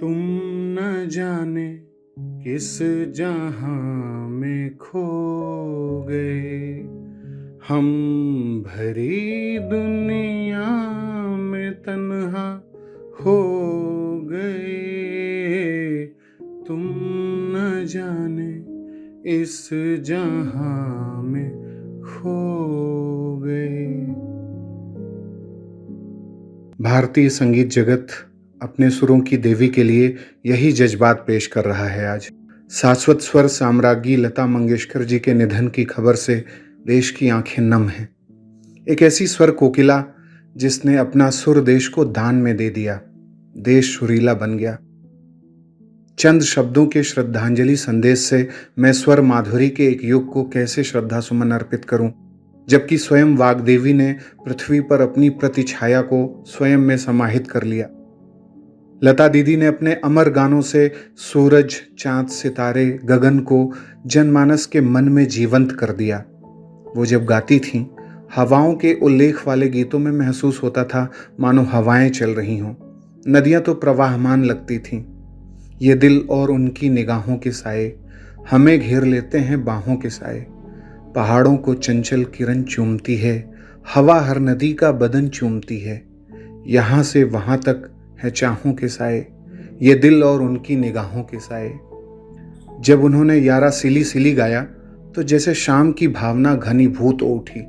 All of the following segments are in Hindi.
तुम न जाने किस जहां में खो गए, हम भरी दुनिया में तन्हा हो गए। तुम न जाने इस जहां में खो गए। भारतीय संगीत जगत अपने सुरों की देवी के लिए यही जज्बात पेश कर रहा है आज। शाश्वत स्वर साम्राज्ञी लता मंगेशकर जी के निधन की खबर से देश की आंखें नम हैं। एक ऐसी स्वर कोकिला जिसने अपना सुर देश को दान में दे दिया। देश सुरीला बन गया। चंद शब्दों के श्रद्धांजलि संदेश से मैं स्वर माधुरी के एक युग को कैसे श्रद्धा सुमन अर्पित करूं, जबकि स्वयं वाग्देवी ने पृथ्वी पर अपनी प्रतिछाया को स्वयं में समाहित कर लिया। लता दीदी ने अपने अमर गानों से सूरज, चांद, सितारे, गगन को जनमानस के मन में जीवंत कर दिया। वो जब गाती थीं, हवाओं के उल्लेख वाले गीतों में महसूस होता था मानो हवाएं चल रही हों। नदियां तो प्रवाहमान लगती थीं। ये दिल और उनकी निगाहों के साए हमें घेर लेते हैं बाहों के साए। पहाड़ों को चंचल किरण चूमती है, हवा हर नदी का बदन चूमती है। यहाँ से वहाँ तक है चाहों के साए, ये दिल और उनकी निगाहों के साए। जब उन्होंने यारा सिली सिली गाया तो जैसे शाम की भावना घनीभूत हो उठी।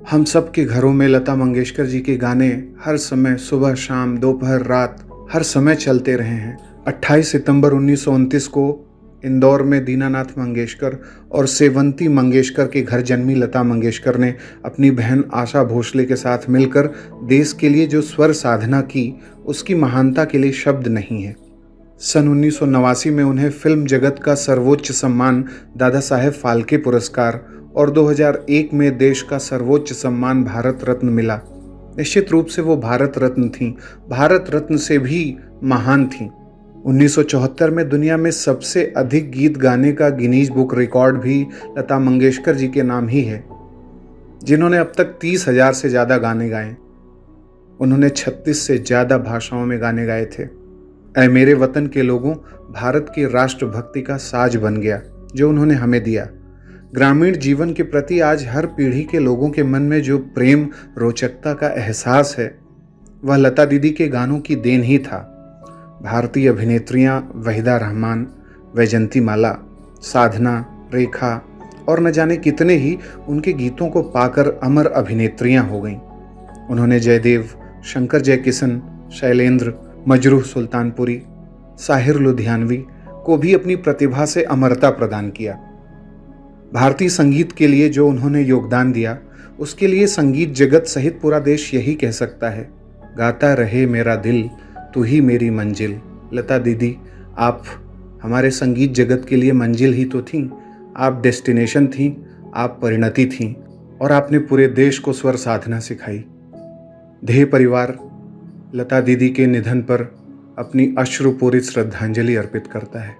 हम सब के घरों में लता मंगेशकर जी के गाने हर समय, सुबह शाम, दोपहर रात, हर समय चलते रहे हैं। 28 सितंबर 1929 को इंदौर में दीनानाथ मंगेशकर और सेवंती मंगेशकर के घर जन्मी लता मंगेशकर ने अपनी बहन आशा भोसले के साथ मिलकर देश के लिए जो स्वर साधना की, उसकी महानता के लिए शब्द नहीं है। सन 1989 में उन्हें फिल्म जगत का सर्वोच्च सम्मान दादा साहेब फाल्के पुरस्कार और 2001 में देश का सर्वोच्च सम्मान भारत रत्न मिला। निश्चित रूप से वो भारत रत्न थीं, भारत रत्न से भी महान थीं। 1974 में दुनिया में सबसे अधिक गीत गाने का गिनीज बुक रिकॉर्ड भी लता मंगेशकर जी के नाम ही है, जिन्होंने अब तक 30,000 से ज़्यादा गाने गाए। उन्होंने 36 से ज़्यादा भाषाओं में गाने गाए थे। ऐ मेरे वतन के लोगों भारत की राष्ट्रभक्ति का साज बन गया जो उन्होंने हमें दिया। ग्रामीण जीवन के प्रति आज हर पीढ़ी के लोगों के मन में जो प्रेम, रोचकता का एहसास है, वह लता दीदी के गानों की देन ही था। भारतीय अभिनेत्रियां वहीदा रहमान, वैजंती माला, साधना, रेखा और न जाने कितने ही उनके गीतों को पाकर अमर अभिनेत्रियां हो गईं। उन्होंने जयदेव, शंकर जयकिशन, शैलेंद्र, मजरूह सुल्तानपुरी, साहिर लुधियानवी को भी अपनी प्रतिभा से अमरता प्रदान किया। भारतीय संगीत के लिए जो उन्होंने योगदान दिया, उसके लिए संगीत जगत सहित पूरा देश यही कह सकता है, गाता रहे मेरा दिल, तू ही मेरी मंजिल। लता दीदी, आप हमारे संगीत जगत के लिए मंजिल ही तो थीं। आप डेस्टिनेशन थीं, आप परिणति थीं और आपने पूरे देश को स्वर साधना सिखाई। ध्येय परिवार लता दीदी के निधन पर अपनी अश्रुपूरित श्रद्धांजलि अर्पित करता है।